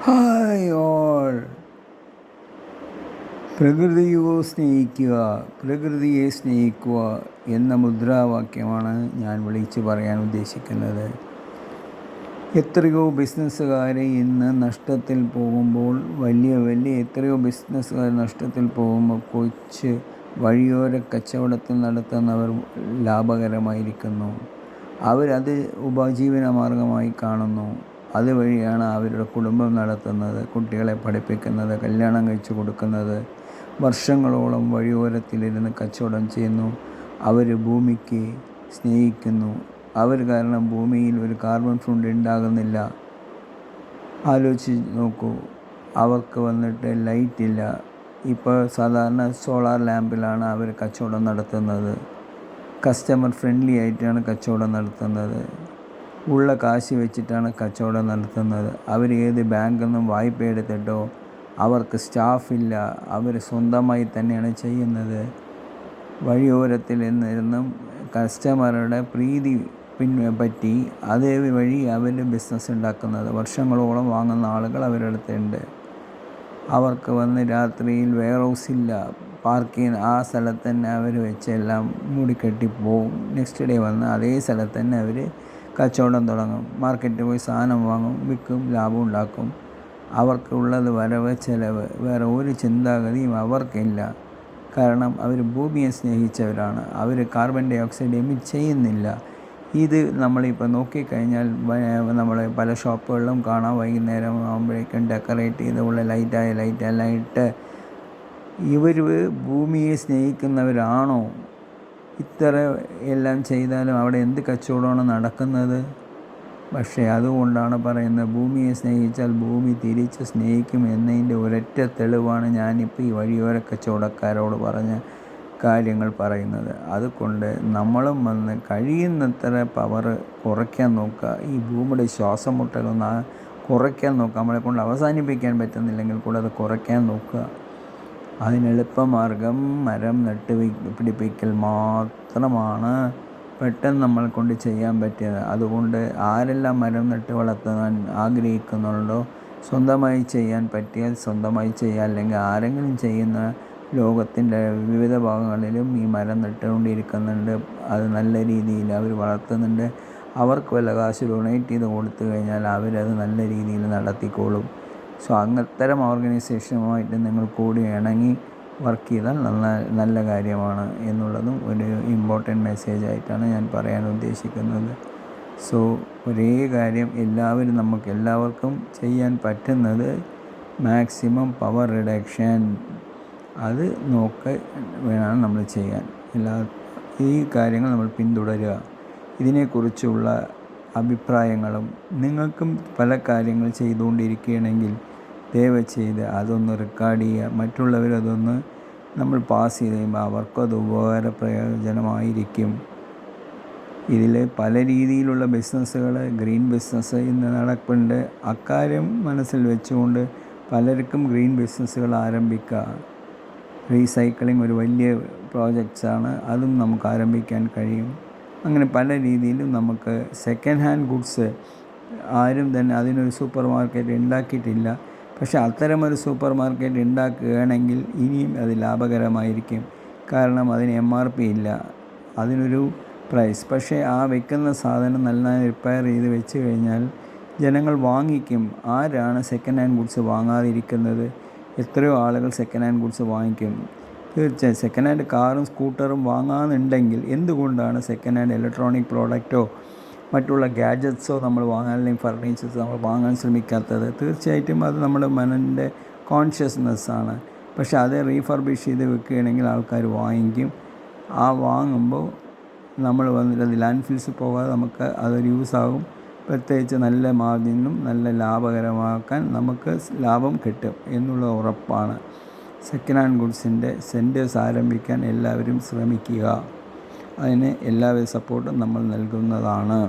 Hi all. പ്രകൃതിയെ സ്നേഹിക്കുക എന്ന മുദ്രാവാക്യമാണ് ഞാൻ വിളിച്ചു പറയാൻ ഉദ്ദേശിക്കുന്നത്. എത്രയോ ബിസിനസ്സുകാർ ഇന്ന് നഷ്ടത്തിൽ പോകുമ്പോൾ, എത്രയോ ബിസിനസ്സുകാർ നഷ്ടത്തിൽ പോകുമ്പോൾ കൊച്ച് വഴിയോര കച്ചവടത്തിൽ നടത്തുന്നവർ ലാഭകരമായിരിക്കുന്നു. അവരത് ഉപജീവന മാർഗമായി കാണുന്നു. അതുവഴിയാണ് അവരുടെ കുടുംബം നടത്തുന്നത്, കുട്ടികളെ പഠിപ്പിക്കുന്നത്, കല്യാണം കഴിച്ചു കൊടുക്കുന്നത്. വർഷങ്ങളോളം വഴിയോരത്തിലിരുന്ന് കച്ചവടം ചെയ്യുന്നു. അവർ ഭൂമിക്ക് സ്നേഹിക്കുന്നു. അവർ കാരണം ഭൂമിയിൽ ഒരു കാർബൺ ഫുഡ് ഉണ്ടാകുന്നില്ല. ആലോചിച്ച് നോക്കൂ. അവർക്ക് വന്നിട്ട് ലൈറ്റില്ല. ഇപ്പോൾ സാധാരണ സോളാർ ലാമ്പിലാണ് അവർ കച്ചവടം നടത്തുന്നത്. കസ്റ്റമർ ഫ്രണ്ട്ലി ആയിട്ടാണ് കച്ചവടം നടത്തുന്നത്. ഉള്ള കാശ് വെച്ചിട്ടാണ് കച്ചവടം നടത്തുന്നത്. അവർ ഏത് ബാങ്കിൽ നിന്നും വായ്പ എടുത്തിട്ടോ, അവർക്ക് സ്റ്റാഫില്ല, അവർ സ്വന്തമായി തന്നെയാണ് ചെയ്യുന്നത്. വഴിയോരത്തിൽ നിന്നും കസ്റ്റമറുടെ പ്രീതി പറ്റി അതേ വഴി അവർ ബിസിനസ് ഉണ്ടാക്കുന്നത്. വർഷങ്ങളോളം വാങ്ങുന്ന ആളുകൾ അവരുടെ അടുത്തുണ്ട്. അവർക്ക് വന്ന് രാത്രിയിൽ വെയർ ഹൗസില്ല, പാർക്കിങ് ആ സ്ഥലത്ത് തന്നെ അവർ വെച്ച് എല്ലാം മൂടിക്കെട്ടി പോവും. നെക്സ്റ്റ് ഡേ വന്ന് അതേ സ്ഥലത്ത് തന്നെ അവർ കച്ചവടം തുടങ്ങും. മാർക്കറ്റിൽ പോയി സാധനം വാങ്ങും, വിൽക്കും, ലാഭം ഉണ്ടാക്കും. അവർക്കുള്ളത് വരവ് ചിലവ്, വേറെ ഒരു ചിന്താഗതിയും അവർക്കില്ല. കാരണം അവർ ഭൂമിയെ സ്നേഹിച്ചവരാണ്. അവർ കാർബൺ ഡൈ ഓക്സൈഡ് എമിറ്റ് ചെയ്യുന്നില്ല. ഇത് നമ്മളിപ്പോൾ നോക്കിക്കഴിഞ്ഞാൽ നമ്മൾ പല ഷോപ്പുകളിലും കാണാം. വൈകുന്നേരം ആകുമ്പോഴേക്കും ഡെക്കറേറ്റ് ചെയ്തുള്ള ലൈറ്റെല്ലാം ഇട്ട്. ഇവർ ഭൂമിയെ സ്നേഹിക്കുന്നവരാണോ? ഇത്ര എല്ലാം ചെയ്താലും അവിടെ എന്ത് കച്ചവടമാണ് നടക്കുന്നത്? പക്ഷേ അതുകൊണ്ടാണ് പറയുന്നത്, ഭൂമിയെ സ്നേഹിച്ചാൽ ഭൂമി തിരിച്ച് സ്നേഹിക്കും എന്നതിൻ്റെ ഒരൊറ്റ തെളിവാണ് ഞാനിപ്പോൾ ഈ വഴിയോര കച്ചവടക്കാരോട് പറഞ്ഞ കാര്യങ്ങൾ പറയുന്നത്. അതുകൊണ്ട് നമ്മളും വന്ന് കഴിയുന്നത്ര പവർ കുറയ്ക്കാൻ നോക്കുക. ഈ ഭൂമിയുടെ ശ്വാസം മുട്ടലൊന്ന് കുറയ്ക്കാൻ നോക്കുക. നമ്മളെക്കൊണ്ട് അവസാനിപ്പിക്കാൻ പറ്റുന്നില്ലെങ്കിൽ കൂടെ അത് കുറയ്ക്കാൻ നോക്കുക. അതിനെളുപ്പമാർഗം മരം പിടിപ്പിക്കൽ മാത്രമാണ് പെട്ടെന്ന് നമ്മളെ കൊണ്ട് ചെയ്യാൻ പറ്റിയത്. അതുകൊണ്ട് ആരെല്ലാം മരം നട്ട് വളർത്താൻ ആഗ്രഹിക്കുന്നുണ്ടോ, സ്വന്തമായി ചെയ്യാൻ പറ്റിയാൽ സ്വന്തമായി ചെയ്യുക. അല്ലെങ്കിൽ ആരെങ്കിലും ചെയ്യുന്ന ലോകത്തിൻ്റെ വിവിധ ഭാഗങ്ങളിലും ഈ മരം നട്ടുകൊണ്ടിരിക്കുന്നുണ്ട്. അത് നല്ല രീതിയിൽ അവർ വളർത്തുന്നുണ്ട്. അവർക്ക് വല്ല കാശ് ഡൊണേറ്റ് ചെയ്ത് കൊടുത്തു കഴിഞ്ഞാൽ അവരത് നല്ല രീതിയിൽ നടത്തിക്കോളും. സോ അത്തരം ഓർഗനൈസേഷനുമായിട്ട് നിങ്ങൾ കൂടി ഇണങ്ങി വർക്ക് ചെയ്താൽ നല്ല കാര്യമാണ് എന്നുള്ളതും ഒരു ഇമ്പോർട്ടൻ്റ് മെസ്സേജായിട്ടാണ് ഞാൻ പറയാൻ ഉദ്ദേശിക്കുന്നത്. സോ ഒരേ കാര്യം എല്ലാവർക്കും ചെയ്യാൻ പറ്റുന്നത് മാക്സിമം പവർ റിഡക്ഷൻ, അത് വേണം നമ്മൾ ചെയ്യാൻ. ഈ കാര്യങ്ങൾ നമ്മൾ പിന്തുടരുക. ഇതിനെക്കുറിച്ചുള്ള അഭിപ്രായങ്ങളും നിങ്ങൾക്കും പല കാര്യങ്ങൾ ചെയ്തുകൊണ്ടിരിക്കുകയാണെങ്കിൽ ദയവ് ചെയ്ത് അതൊന്ന് റെക്കോർഡ് ചെയ്യുക. മറ്റുള്ളവരതൊന്ന് നമ്മൾ പാസ് ചെയ്ത് കഴിയുമ്പോൾ അവർക്കും അത് പ്രയോജനമായിരിക്കും. ഇതിൽ പല രീതിയിലുള്ള ബിസിനസ്സുകൾ, ഗ്രീൻ ബിസിനസ് ഇന്ന് നടക്കുന്നുണ്ട്. അക്കാര്യം മനസ്സിൽ വെച്ചുകൊണ്ട് പലർക്കും ഗ്രീൻ ബിസിനസ്സുകൾ ആരംഭിക്കുക. റീസൈക്ലിംഗ് ഒരു വലിയ പ്രോജക്റ്റ്സാണ്, അതും നമുക്ക് ആരംഭിക്കാൻ കഴിയും. അങ്ങനെ പല രീതിയിലും നമുക്ക് സെക്കൻഡ് ഹാൻഡ് ഗുഡ്സ് ആരും തന്നെ അതിനൊരു സൂപ്പർ മാർക്കറ്റ് ഉണ്ടാക്കിയിട്ടില്ല. പക്ഷേ അത്തരമൊരു സൂപ്പർ മാർക്കറ്റ് ഉണ്ടാക്കുകയാണെങ്കിൽ ഇനിയും അത് ലാഭകരമായിരിക്കും. കാരണം അതിന് MRP ഇല്ല, അതിനൊരു പ്രൈസ്. പക്ഷേ ആ വെക്കുന്ന സാധനം നല്ല റിപ്പയർ ചെയ്ത് വെച്ച് കഴിഞ്ഞാൽ ജനങ്ങൾ വാങ്ങിക്കും. ആരാണ് സെക്കൻഡ് ഹാൻഡ് ഗുഡ്സ് വാങ്ങാതിരിക്കുന്നത്? എത്രയോ ആളുകൾ സെക്കൻഡ് ഹാൻഡ് ഗുഡ്സ് വാങ്ങിക്കും. തീർച്ചയായും സെക്കൻഡ് ഹാൻഡ് കാറും സ്കൂട്ടറും വാങ്ങാമെന്നുണ്ടെങ്കിൽ എന്തുകൊണ്ടാണ് സെക്കൻഡ് ഹാൻഡ് ഇലക്ട്രോണിക് പ്രോഡക്റ്റോ മറ്റുള്ള ഗാഡ്ജറ്റ്സോ നമ്മൾ വാങ്ങാൻ, അല്ലെങ്കിൽ ഫർണിച്ചേഴ്സ് നമ്മൾ വാങ്ങാൻ ശ്രമിക്കാത്തത്? തീർച്ചയായിട്ടും അത് നമ്മുടെ മനസ്സിൻ്റെ കോൺഷ്യസ്നെസ്സാണ്. പക്ഷേ അത് റീഫർബിഷ് ചെയ്ത് വെക്കുകയാണെങ്കിൽ ആൾക്കാർ വാങ്ങിക്കും. ആ വാങ്ങുമ്പോൾ നമ്മൾ വന്നിട്ട് അത് ലാൻഡ് ഫിൽസ് പോകാതെ നമുക്ക് അതൊരു യൂസാകും. പ്രത്യേകിച്ച് നല്ല മാർജിനും നല്ല ലാഭകരമാക്കാൻ നമുക്ക് ലാഭം കിട്ടും എന്നുള്ള ഉറപ്പാണ്. സെക്കൻഡ് ഹാൻഡ് ഗുഡ്സിൻ്റെ സെൻറ്റേഴ്സ് ആരംഭിക്കാൻ എല്ലാവരും ശ്രമിക്കുക. അതിന് എല്ലാവിധ സപ്പോർട്ടും നമ്മൾ നൽകുന്നതാണ്.